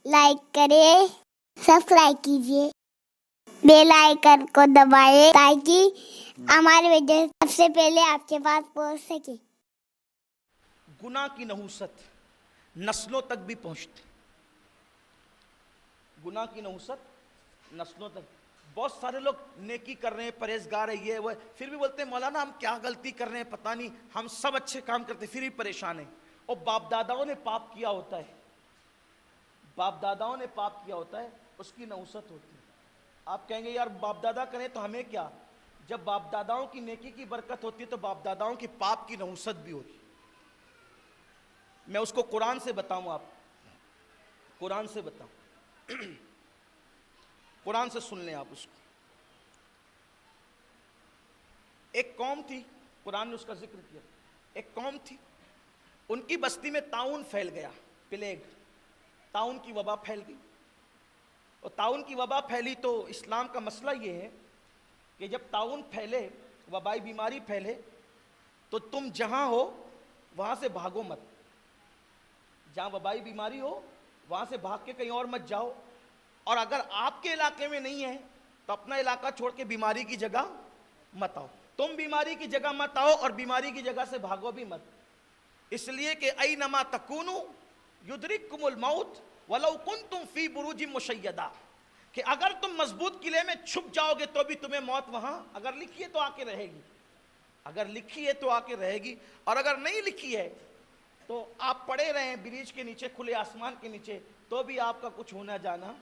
Like کریں، subscribe کیجیے، bell icon کو دبائیں تاکہ ہماری ویڈیو سب سے پہلے آپ کے پاس پہنچ سکے۔ گناہ کی نحوست نسلوں تک بھی پہنچتی، گناہ کی نحوست نسلوں تک۔ بہت سارے لوگ نیکی کر رہے ہیں، پرہیزگار ہے، یہ وہ، پھر بھی بولتے ہیں مولانا ہم کیا غلطی کر رہے ہیں پتہ نہیں، ہم سب اچھے کام کرتے پھر بھی پریشان ہیں۔ اور باپ داداؤں نے پاپ کیا ہوتا ہے، باپ داداؤں نے پاپ کیا ہوتا ہے، اس کی نحوست ہوتی ہے۔ آپ کہیں گے یار باپ دادا کریں تو ہمیں کیا؟ جب باپ داداؤں کی نیکی کی برکت ہوتی ہے تو باپ داداؤں کی پاپ کی نحوست بھی ہوتی ہے۔ میں اس کو قرآن سے بتاؤں، آپ قرآن سے بتاؤں، قرآن سے سن لیں آپ اس کو۔ ایک قوم تھی، قرآن نے اس کا ذکر کیا، ایک قوم تھی، ان کی بستی میں طاعون پھیل گیا، پلیگ، طاعون کی وبا پھیل گئی۔ اور طاعون کی وبا پھیلی تو اسلام کا مسئلہ یہ ہے کہ جب طاعون پھیلے، وبائی بیماری پھیلے، تو تم جہاں ہو وہاں سے بھاگو مت، جہاں وبائی بیماری ہو وہاں سے بھاگ کے کہیں اور مت جاؤ، اور اگر آپ کے علاقے میں نہیں ہے تو اپنا علاقہ چھوڑ کے بیماری کی جگہ مت آؤ، تم بیماری کی جگہ مت آؤ اور بیماری کی جگہ سے بھاگو بھی مت، اس لیے کہ اینما تکونوا یدرککم الموت ولو کنتم فی بروج مشیدہ، کہ اگر تم مضبوط قلعے میں چھپ جاؤ گے تو بھی تمہیں موت وہاں اگر لکھی ہے تو آ کے رہے گی، اگر لکھی ہے تو آ کے رہے گی، اور اگر نہیں لکھی ہے تو آپ پڑے رہیں بریج کے نیچے، کھلے آسمان کے نیچے، تو بھی آپ کا کچھ ہونا جانا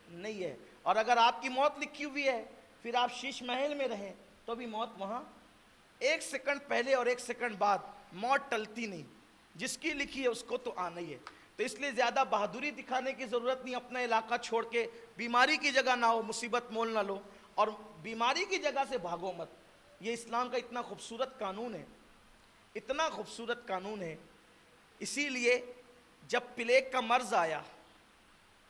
نہیں ہے، اور اگر آپ کی موت لکھی ہوئی ہے پھر آپ شیش محل میں رہیں تو بھی موت وہاں، ایک سیکنڈ پہلے اور ایک سیکنڈ بعد موت ٹلتی نہیں، جس کی لکھی ہے اس کو تو آنا ہی ہے۔ تو اس لیے زیادہ بہادری دکھانے کی ضرورت نہیں، اپنا علاقہ چھوڑ کے بیماری کی جگہ نہ ہو، مصیبت مول نہ لو، اور بیماری کی جگہ سے بھاگو مت۔ یہ اسلام کا اتنا خوبصورت قانون ہے، اتنا خوبصورت قانون ہے۔ اسی لیے جب پلیگ کا مرض آیا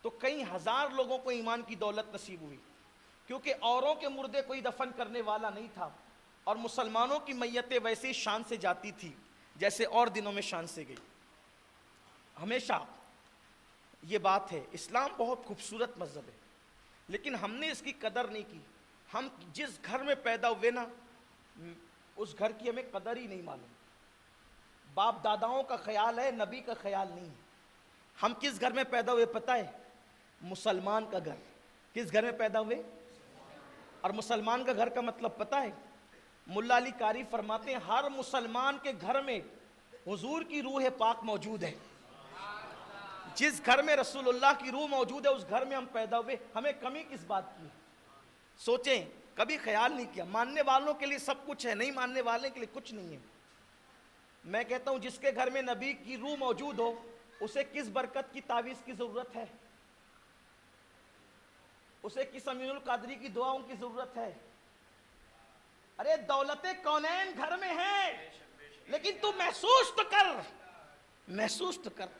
تو کئی ہزار لوگوں کو ایمان کی دولت نصیب ہوئی، کیونکہ اوروں کے مردے کوئی دفن کرنے والا نہیں تھا، اور مسلمانوں کی میتیں ویسی شان سے جاتی تھی جیسے اور دنوں میں شان سے گئی۔ ہمیشہ یہ بات ہے، اسلام بہت خوبصورت مذہب ہے، لیکن ہم نے اس کی قدر نہیں کی۔ ہم جس گھر میں پیدا ہوئے نا، اس گھر کی ہمیں قدر ہی نہیں معلوم۔ باپ داداؤں کا خیال ہے، نبی کا خیال نہیں ہے۔ ہم کس گھر میں پیدا ہوئے پتہ ہے؟ مسلمان کا گھر۔ کس گھر میں پیدا ہوئے؟ اور مسلمان کا گھر کا مطلب پتہ ہے؟ ملا علی قاری فرماتے ہیں ہر مسلمان کے گھر میں حضور کی روح پاک موجود ہے۔ جس گھر میں رسول اللہ کی روح موجود ہے اس گھر میں ہم پیدا ہوئے، ہمیں کمی کس بات کی؟ سوچیں، کبھی خیال نہیں کیا؟ ماننے والوں کے لیے سب کچھ ہے، نہیں ماننے والے کے لیے کچھ نہیں ہے۔ میں کہتا ہوں جس کے گھر میں نبی کی روح موجود ہو اسے کس برکت کی تعویذ کی ضرورت ہے؟ اسے کس امین القادری کی دعاؤں کی ضرورت ہے؟ ارے دولت کونین گھر میں ہے، لیکن تو محسوس تو کر، محسوس تو کر۔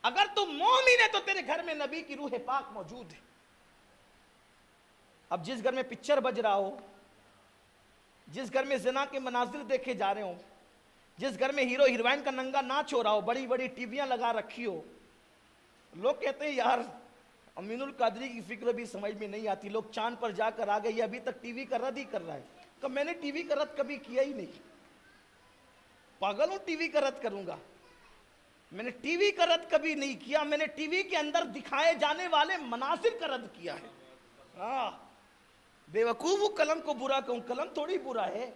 اگر تو مومن ہے تو تیرے گھر میں نبی کی روح پاک موجود ہے۔ اب جس گھر میں پکچر بج رہا ہو، جس گھر میں زنا کے مناظر دیکھے جا رہے ہوں، جس گھر میں ہیرو ہیروئن کا ننگا ناچ ہو رہا ہو، بڑی بڑی ٹی ویاں لگا رکھی ہو، لوگ کہتے ہیں یار امین القادری کی فکر بھی سمجھ میں نہیں آتی، لوگ چاند پر جا کر آ گئے، یہ ابھی تک ٹی وی کا رد ہی کر رہا ہے۔ کہ میں نے ٹی وی کا رد کبھی کیا ہی نہیں، پاگل ہوں ٹی وی کا رد کروں گا؟ میں نے ٹی وی کا رد کبھی نہیں کیا، میں نے ٹی وی کے اندر دکھائے جانے والے مناظر کا رد کیا ہے۔ بے وقوف قلم کو برا کہوں، قلم تھوڑی برا ہے،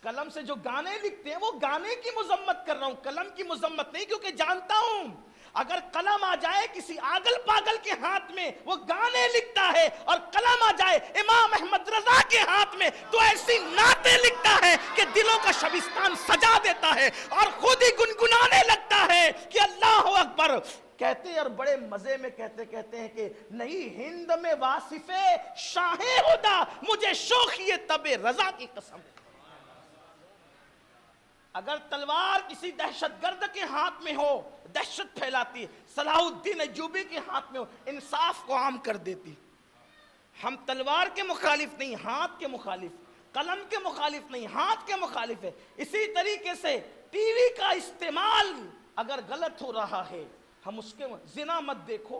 قلم سے جو گانے لکھتے ہیں وہ گانے کی مذمت کر رہا ہوں، قلم کی مذمت نہیں، کیونکہ جانتا ہوں اگر قلم آ جائے کسی آگل پاگل کے ہاتھ میں وہ گانے لکھتا ہے، اور قلم آ جائے امام احمد رضا کے ہاتھ میں تو ایسی نعتیں لکھتا ہے کہ دلوں کا شبستان سجا دیتا ہے، اور خود ہی گنگنانے لگتا ہے کہ اللہ اکبر، کہتے ہیں اور بڑے مزے میں کہتے ہیں کہ نہیں ہند میں واصف شاہ ہدا، مجھے شوخی طب رضا کی قسم۔ اگر تلوار کسی دہشت گرد کے ہاتھ میں ہو دہشت پھیلاتی ہے، صلاح الدین ایوبی کے ہاتھ میں ہو انصاف کو عام کر دیتی۔ ہم تلوار کے مخالف نہیں، ہاتھ کے مخالف، قلم کے مخالف نہیں، ہاتھ کے مخالف ہے۔ اسی طریقے سے ٹی وی کا استعمال اگر غلط ہو رہا ہے، ہم اس کے زنا مت دیکھو،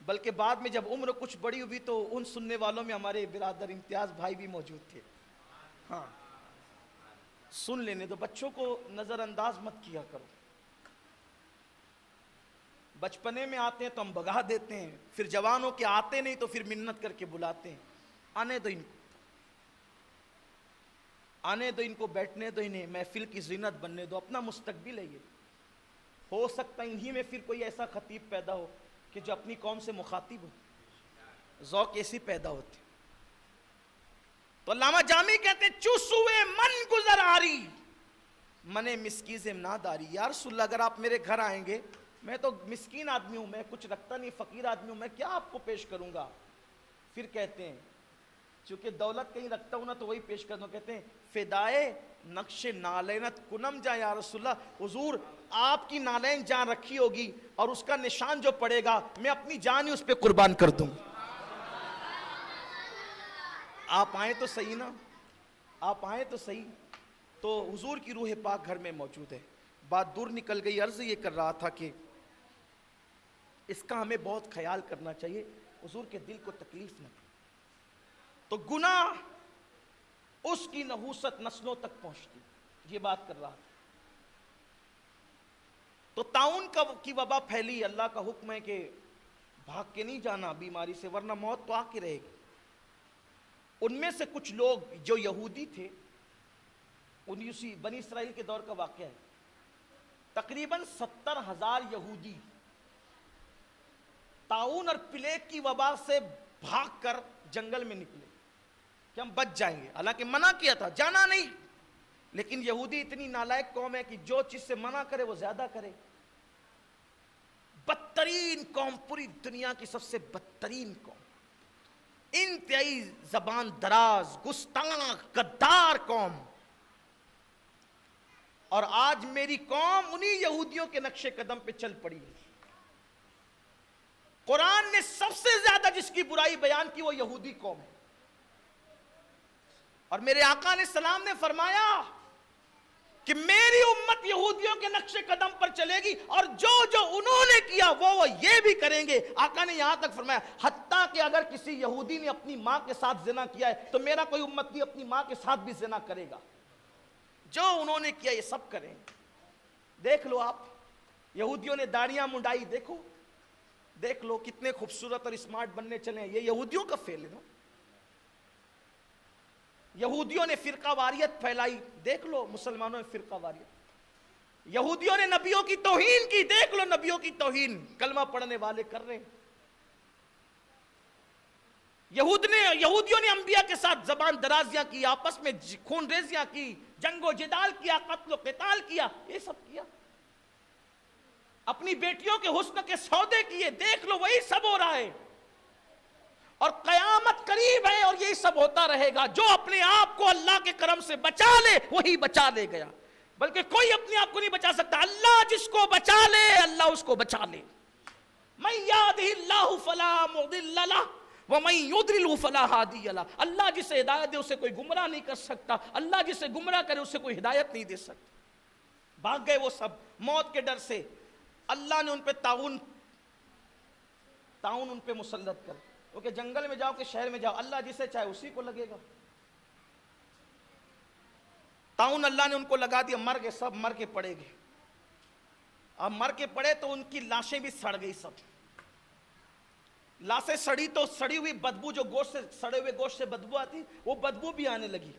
بلکہ بعد میں جب عمر کچھ بڑی ہوئی تو ان سننے والوں میں ہمارے برادر امتیاز بھائی بھی موجود تھے. ہاں سن لینے دو, بچوں کو نظر انداز مت کیا کرو. بچپنے میں آتے ہیں تو ہم بگا دیتے ہیں, پھر جوانوں کے آتے نہیں تو پھر منت کر کے بلاتے ہیں. آنے دو ان کو, آنے دو ان کو, بیٹھنے دو انہیں, محفل کی زینت بننے دو, اپنا مستقبل ہے یہ. ہو سکتا ہے انہی میں پھر کوئی ایسا خطیب پیدا ہو کہ جو اپنی قوم سے مخاطب ہو. ذوق ایسی پیدا ہوتے. تو علامہ جامی کہتے ہیں چوسوے من گزر آری منے مسکی سے ناداری. یا رسول اللہ اگر آپ میرے گھر آئیں گے, میں تو مسکین آدمی ہوں, میں کچھ رکھتا نہیں, فقیر آدمی ہوں, میں کیا آپ کو پیش کروں گا. پھر کہتے ہیں چونکہ دولت کہیں رکھتا ہوں نا تو وہی پیش کرتا ہوں. کہتے ہیں فدائے نقش نالینت کنم جا یا رسول اللہ, حضور آپ کی نالین جان رکھی ہوگی اور اس کا نشان جو پڑے گا میں اپنی جان ہی اس پہ قربان کر دوں. آپ آئیں تو صحیح نا, آپ آئیں تو صحیح. تو حضور کی روح پاک گھر میں موجود ہے. بات دور نکل گئی. عرض یہ کر رہا تھا کہ اس کا ہمیں بہت خیال کرنا چاہیے, حضور کے دل کو تکلیف نہ دے. تو گناہ اس کی نحوست نسلوں تک پہنچتی, یہ بات کر رہا تھا. تو طاعون کی وبا پھیلی, اللہ کا حکم ہے کہ بھاگ کے نہیں جانا بیماری سے ورنہ موت تو آ کے رہے گی. ان میں سے کچھ لوگ جو یہودی تھے, اسی بنی اسرائیل کے دور کا واقعہ ہے, تقریباً 70,000 یہودی طاعون اور پلیگ کی وبا سے بھاگ کر جنگل میں نکلے کہ ہم بچ جائیں گے. حالانکہ منع کیا تھا, جانا نہیں, لیکن یہودی اتنی نالائق قوم ہے کہ جو چیز سے منع کرے وہ زیادہ کرے. بدترین قوم, پوری دنیا کی سب سے بدترین قوم, انتہائی زبان دراز, گستاخ, غدار قوم. اور آج میری قوم انہی یہودیوں کے نقش قدم پہ چل پڑی ہے. قرآن نے سب سے زیادہ جس کی برائی بیان کی وہ یہودی قوم ہے. اور میرے آقا علیہ السلام نے فرمایا کہ میری امت یہودیوں کے نقش قدم پر چلے گی اور جو جو انہوں نے کیا وہ یہ بھی کریں گے. آقا نے یہاں تک فرمایا حتیٰ کہ اگر کسی یہودی نے اپنی ماں کے ساتھ زنا کیا ہے تو میرا کوئی امتی اپنی ماں کے ساتھ بھی زنا کرے گا. جو انہوں نے کیا یہ سب کریں. دیکھ لو آپ, یہودیوں نے داڑیاں منڈائی, دیکھو دیکھ لو کتنے خوبصورت اور اسمارٹ بننے چلے ہیں. یہ یہودیوں کا فیل ہے نا. یہودیوں نے فرقہ واریت پھیلائی, دیکھ لو مسلمانوں میں فرقہ واریت. یہودیوں نے نبیوں کی توہین کی, دیکھ لو نبیوں کی توہین کلمہ پڑھنے والے کر رہے ہیں. یہودیوں نے انبیاء کے ساتھ زبان درازیاں کی, آپس میں خون ریزیاں کی, جنگ و جدال کیا, قتل و قتال کیا, یہ سب کیا. اپنی بیٹیوں کے حسن کے سودے کیے, دیکھ لو وہی سب ہو رہا ہے. اور قیامت قریب ہے اور یہی سب ہوتا رہے گا. جو اپنے آپ کو اللہ کے کرم سے بچا لے وہی بچا لے گیا, بلکہ کوئی اپنے آپ کو نہیں بچا سکتا. اللہ جس کو بچا لے اللہ اس کو بچا لے. من یہدہ اللہ فلا مضل لہ ومن یضلل فلا ہادی لہ. اللہ جسے ہدایت دے اسے کوئی گمراہ نہیں کر سکتا, اللہ جسے گمراہ کرے اسے کوئی ہدایت نہیں دے سکتا. بھاگ گئے وہ سب موت کے ڈر سے. اللہ نے ان پہ طاعون ان پہ مسلط کر, کہ جنگل میں جاؤ کہ شہر میں جاؤ, اللہ جسے چاہے اسی کو لگے گا. طاعون اللہ نے ان کو لگا دیا, مر گئے سب, مر کے پڑے گئے. اب مر کے پڑے تو ان کی لاشیں بھی سڑ گئی سب. لاشیں سڑی تو سڑی ہوئی بدبو, جو گوشت سے سڑے ہوئے گوشت سے بدبو آتی وہ بدبو بھی آنے لگی.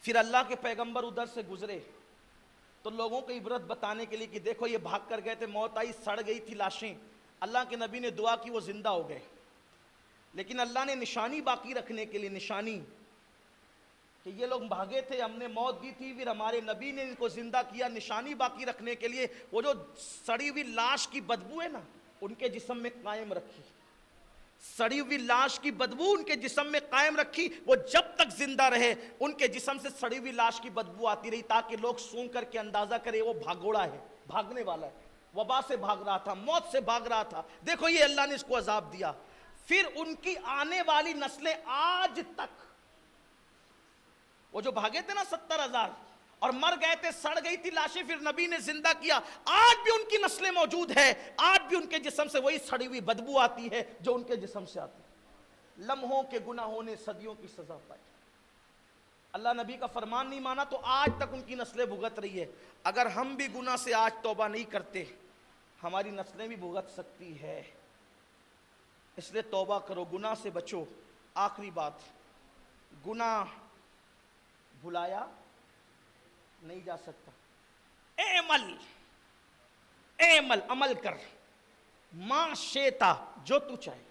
پھر اللہ کے پیغمبر ادھر سے گزرے تو لوگوں کو عبرت بتانے کے لیے کہ دیکھو یہ بھاگ کر گئے تھے, موت آئی, سڑ گئی تھی لاشیں. اللہ کے نبی نے دعا کی, وہ زندہ ہو گئے. لیکن اللہ نے نشانی باقی رکھنے کے لیے, نشانی کہ یہ لوگ بھاگے تھے, ہم نے موت دی تھی, پھر ہمارے نبی نے ان کو زندہ کیا. نشانی باقی رکھنے کے لیے وہ جو سڑی ہوئی لاش کی بدبو ہے نا ان کے جسم میں قائم رکھی. سڑی ہوئی لاش کی بدبو ان کے جسم میں قائم رکھی. وہ جب تک زندہ رہے ان کے جسم سے سڑی ہوئی لاش کی بدبو آتی رہی, تاکہ لوگ سونگ کر کے اندازہ کرے وہ بھاگوڑا ہے, بھاگنے والا ہے, وبا سے بھاگ رہا تھا, موت سے بھاگ رہا تھا. دیکھو یہ اللہ نے اس کو عذاب دیا. پھر ان کی آنے والی نسلیں آج تک, وہ جو بھاگے تھے نا 70,000, اور مر گئے تھے, سڑ گئی تھی لاشیں, پھر نبی نے زندہ کیا. آج بھی ان کی نسلیں موجود ہے, آج بھی ان کے جسم سے وہی سڑی ہوئی بدبو آتی ہے جو ان کے جسم سے آتی ہے. لمحوں کے گناہوں نے صدیوں کی سزا پائی. اللہ نبی کا فرمان نہیں مانا تو آج تک ان کی نسلیں بھگت رہی ہے. اگر ہم بھی گناہ سے آج توبہ نہیں کرتے, ہماری نسلیں بھی بھگت سکتی ہے. اس لیے توبہ کرو, گناہ سے بچو. آخری بات, گناہ بھلایا نہیں جا سکتا. عمل کر, ما شیتا, جو تو چاہے.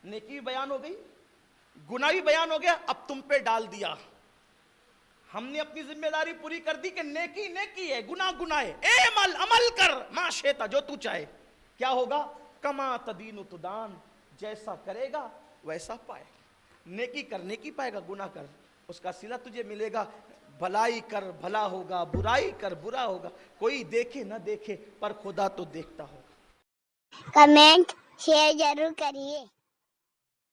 نیکی بھی بیان ہو گئی, گناہ بھی بیان ہو گیا, اب تم پہ ڈال دیا. ہم نے اپنی ذمہ داری پوری کر دی کہ نیکی نیکی ہے, گناہ گناہ ہے. عمل کر, ما شیتا, جو تو چاہے. کیا ہوگا؟ کما تدین تدان, جیسا کرے گا ویسا پائے. نیکی کر, نیکی پائے گا. گناہ کر, اس کا صلہ تجھے ملے گا. بھلائی کر, بھلا ہوگا. برائی کر, برا ہوگا. کوئی دیکھے نہ دیکھے پر خدا تو دیکھتا ہوگا. کمنٹ شیئر ضرور کریے.